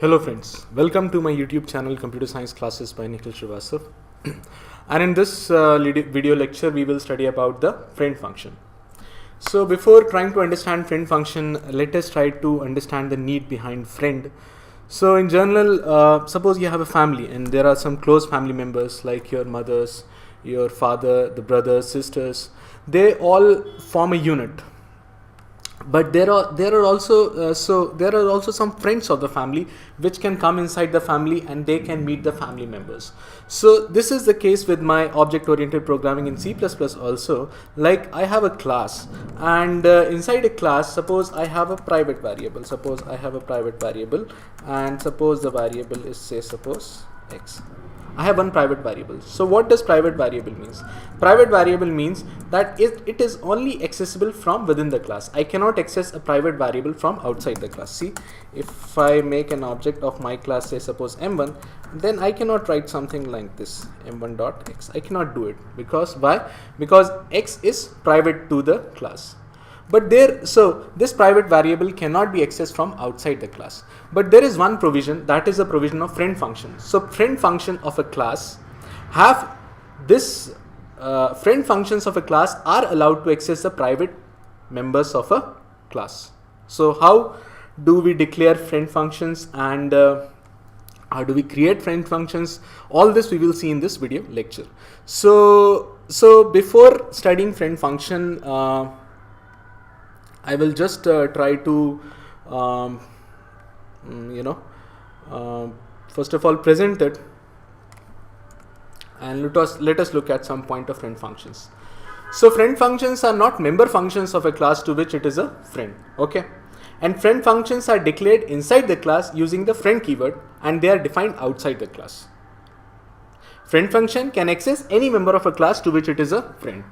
Hello friends, welcome to my YouTube channel Computer Science Classes by Nikhil Srivastava. And in this video lecture we will study about the friend function. So before trying to understand friend function, let us try to understand the need behind friend. So in general, suppose you have a family and there are some close family members like your mothers, your father, the brothers, sisters. They all form a unit. But there are also some friends of the family which can come inside the family and they can meet the family members. So this is the case with my object oriented programming in C++ also. Like I have a class, and inside a class, suppose I have a private variable. And suppose the variable is, say, suppose x. I have one private variable. So what does private variable means? Private variable means that it is only accessible from within the class. I cannot access a private variable from outside the class. See, if I make an object of my class, say suppose m1, then I cannot write something like this, m1.x. I cannot do it. Because why? Because x is private to the class. But this private variable cannot be accessed from outside the class. But there is one provision, that is the provision of friend function. So friend function of a class have this, friend functions of a class are allowed to access the private members of a class. So how do we declare friend functions, and how do we create friend functions? All this we will see in this video lecture. So before studying friend function, I will just try to first of all present it, and let us look at some point of friend functions. So friend functions are not member functions of a class to which it is a friend. Okay, and friend functions are declared inside the class using the friend keyword, and they are defined outside the class. Friend function can access any member of a class to which it is a friend.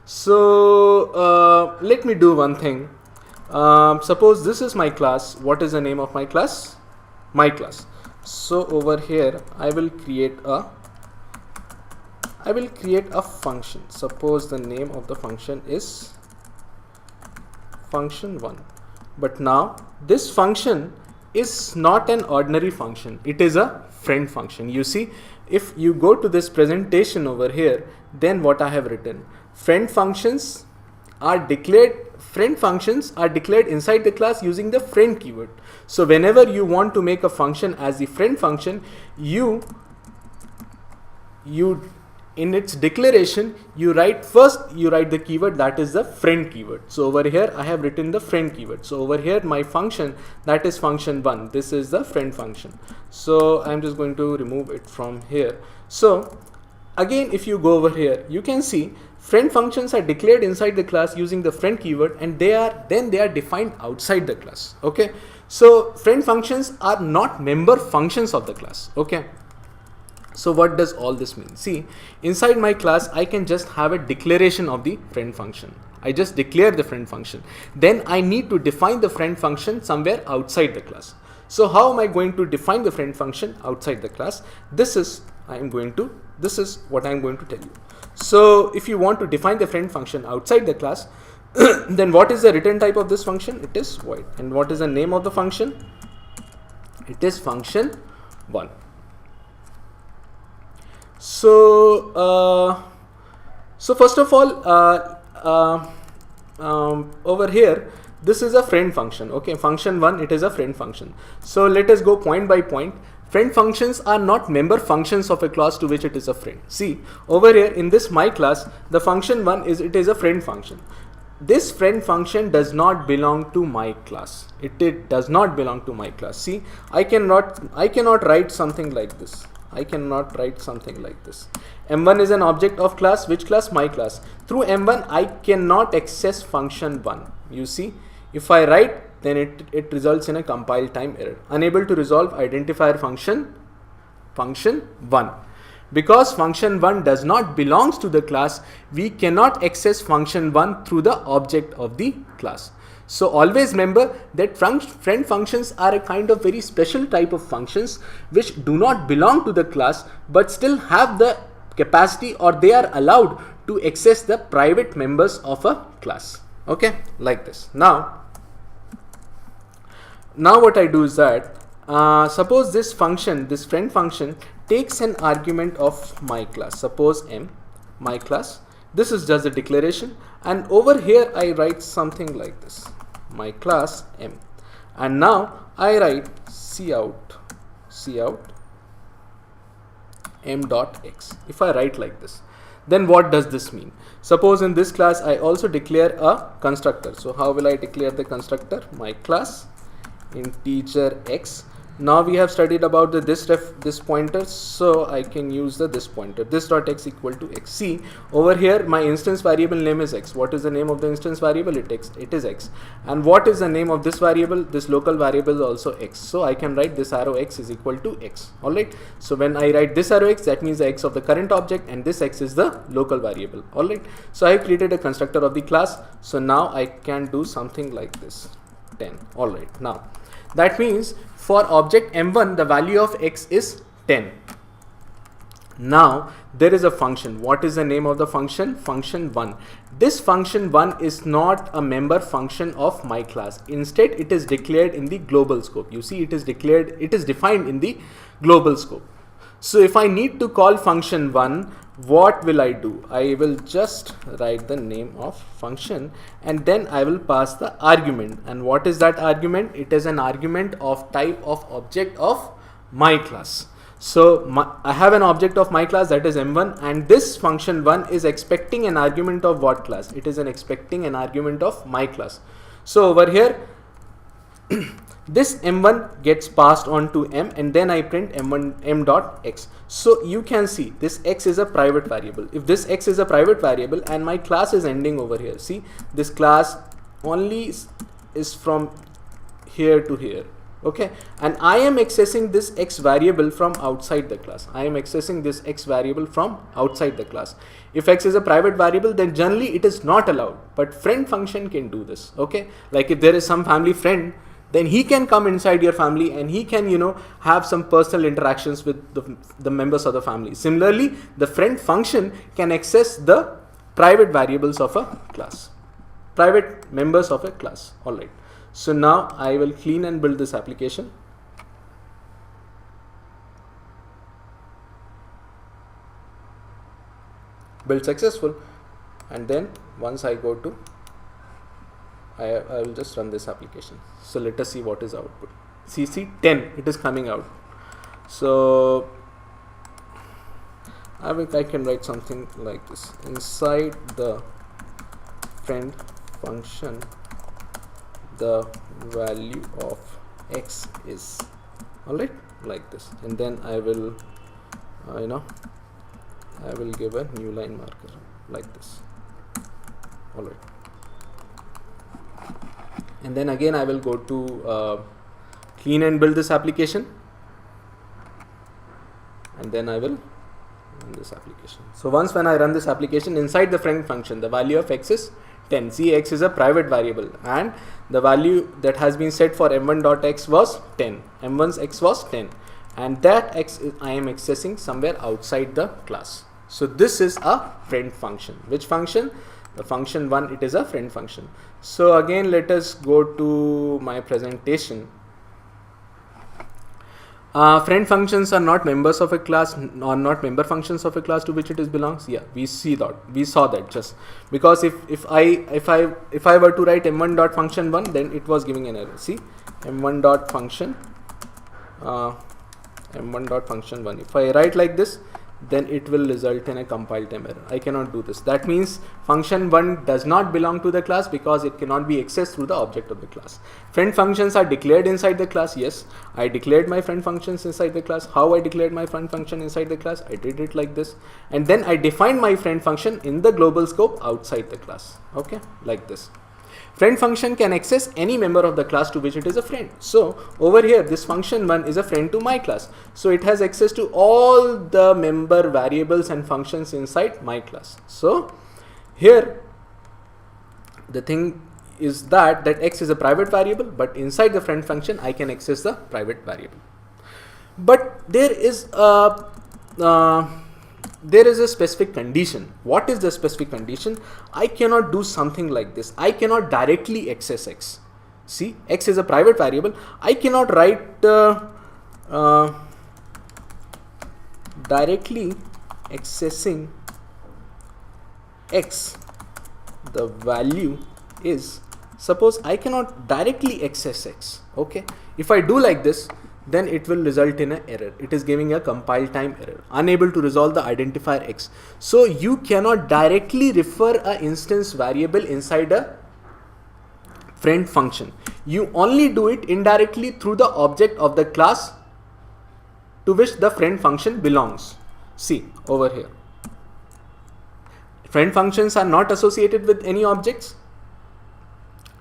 So let me do one thing. Suppose this is my class. What is the name of my class? My class. So over here I will create a function. Suppose the name of the function is function1. But now this function is not an ordinary function. It is a friend function. You see, if you go to this presentation over here, then what I have written, friend functions are declared inside the class using the friend keyword. So whenever you want to make a function as the friend function, you in its declaration you write the keyword, that is the friend keyword. So over here I have written the friend keyword. So over here my function, that is function1, this is the friend function. So I'm just going to remove it from here. So again, if you go over here, you can see friend functions are declared inside the class using the friend keyword, and they are defined outside the class. Okay, so friend functions are not member functions of the class. Okay, so what does all this mean? See, inside my class I can just have a declaration of the friend function. I just declare the friend function. Then I need to define the friend function somewhere outside the class. So how am I going to define the friend function outside the class? This is what I'm going to tell you. So if you want to define the friend function outside the class, then what is the return type of this function? It is void. And what is the name of the function? It is function1. So first of all, over here, this is a friend function. Okay, function1, it is a friend function. So let us go point by point. Friend functions are not member functions of a class to which it is a friend. See, over here in this my class, the function1 is a friend function. This friend function does not belong to my class. It does not belong to my class. See, I cannot write something like this. M1 is an object of class. Which class? My class. Through M1 I cannot access function1. You see, if I write, then it results in a compile time error. Unable to resolve identifier function1. Because function1 does not belongs to the class, we cannot access function1 through the object of the class. So always remember that friend functions are a kind of very special type of functions which do not belong to the class but still have the capacity, or they are allowed to access the private members of a class. Okay, like this. Now what I do is that Suppose this function, this friend function, takes an argument of my class. Suppose m, my class. This is just a declaration, and over here I write something like this, my class m, and now I write cout m dot x. If I write like this, then what does this mean? Suppose in this class I also declare a constructor. So how will I declare the constructor? My class integer x. Now we have studied about the this pointer, so I can use the this pointer, this dot x equal to x. See over here, my instance variable name is x. What is the name of the instance variable? It is x. And what is the name of this variable? This local variable is also x. So I can write this arrow x is equal to x. Alright. So when I write this arrow x, that means the x of the current object, and this x is the local variable. Alright. So I have created a constructor of the class. So now I can do something like this, 10. Alright. Now that means for object m1 the value of x is 10. Now there is a function. What is the name of the function? Function 1. This function 1 is not a member function of my class. Instead it is declared in the global scope. You see, it is defined in the global scope. So if I need to call function 1, what will I do? I will just write the name of function, and then I will pass the argument. And what is that argument? It is an argument of type of object of my class. So I have an object of my class, that is m1, and this function 1 is expecting an argument of what class? It is expecting an argument of my class. So over here this m1 gets passed on to m, and then I print m dot x. So you can see this x is a private variable. If this x is a private variable and my class is ending over here, see, this class only is from here to here. Okay, and I am accessing this x variable from outside the class. I am accessing this x variable from outside the class. If x is a private variable, then generally it is not allowed, but friend function can do this. Okay, like if there is some family friend, then he can come inside your family and he can, have some personal interactions with the members of the family. Similarly, the friend function can access the private variables of a class, private members of a class. All right. So now I will clean and build this application. Build successful. And then once I go to, I will just run this application. So let us see what is output. CC 10, it is coming out. So I can write something like this. Inside the friend function, the value of x is, alright, like this. And then I will, I will give a new line marker like this. Alright. And then again I will go to clean and build this application, and then I will run this application. So once when I run this application, inside the friend function, the value of x is 10. See, x is a private variable and the value that has been set for m1.x was 10. m1's x was 10, and that x I am accessing somewhere outside the class. So this is a friend function. Which function? The function 1, it is a friend function. So again, let us go to my presentation. Friend functions are not members of a class, or not member functions of a class to which it is belongs. Yeah, we saw that just because if I were to write m1 dot function 1, then it was giving an error. See, m1 dot function m1 dot function 1. If I write like this, then it will result in a compile time error. I cannot do this. That means function 1 does not belong to the class because it cannot be accessed through the object of the class. Friend functions are declared inside the class. Yes, I declared my friend functions inside the class. How I declared my friend function inside the class? I did it like this, and then I defined my friend function in the global scope outside the class. Okay, like this. Friend function can access any member of the class to which it is a friend. So over here, this function 1 is a friend to my class. So it has access to all the member variables and functions inside my class. So here the thing is that x is a private variable, but inside the friend function I can access the private variable. But there is a specific condition. What is the specific condition? I cannot do something like this. I cannot directly access x. See, x is a private variable. I cannot write directly accessing x. The value is, suppose I cannot directly access x. Okay, if I do like this, then it will result in an error. It is giving a compile time error, unable to resolve the identifier x. So you cannot directly refer a instance variable inside a friend function. You only do it indirectly through the object of the class to which the friend function belongs. See over here, friend functions are not associated with any objects.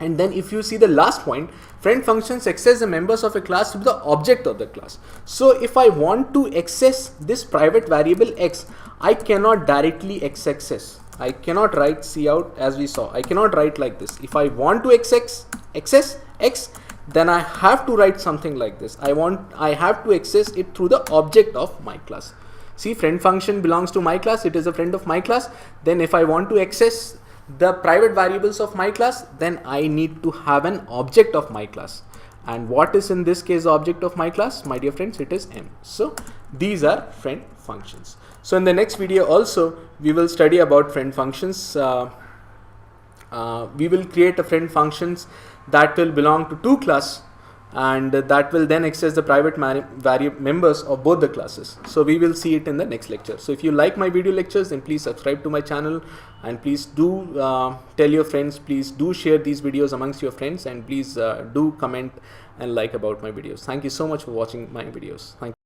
And then if you see the last point, friend functions access the members of a class to the object of the class. So if I want to access this private variable x, I cannot directly access. I cannot write cout as we saw. I cannot write like this. If I want to access x, then I have to write something like this. I have to access it through the object of my class. See, friend function belongs to my class. It is a friend of my class. Then if I want to access the private variables of my class, then I need to have an object of my class. And what is in this case the object of my class, my dear friends? It is m. So these are friend functions. So in the next video also we will study about friend functions. We will create a friend functions that will belong to two classes, and that will then access the private members of both the classes. So we will see it in the next lecture. So if you like my video lectures, then please subscribe to my channel, and please do tell your friends, please do share these videos amongst your friends, and please do comment and like about my videos. Thank you so much for watching my videos. Thank you.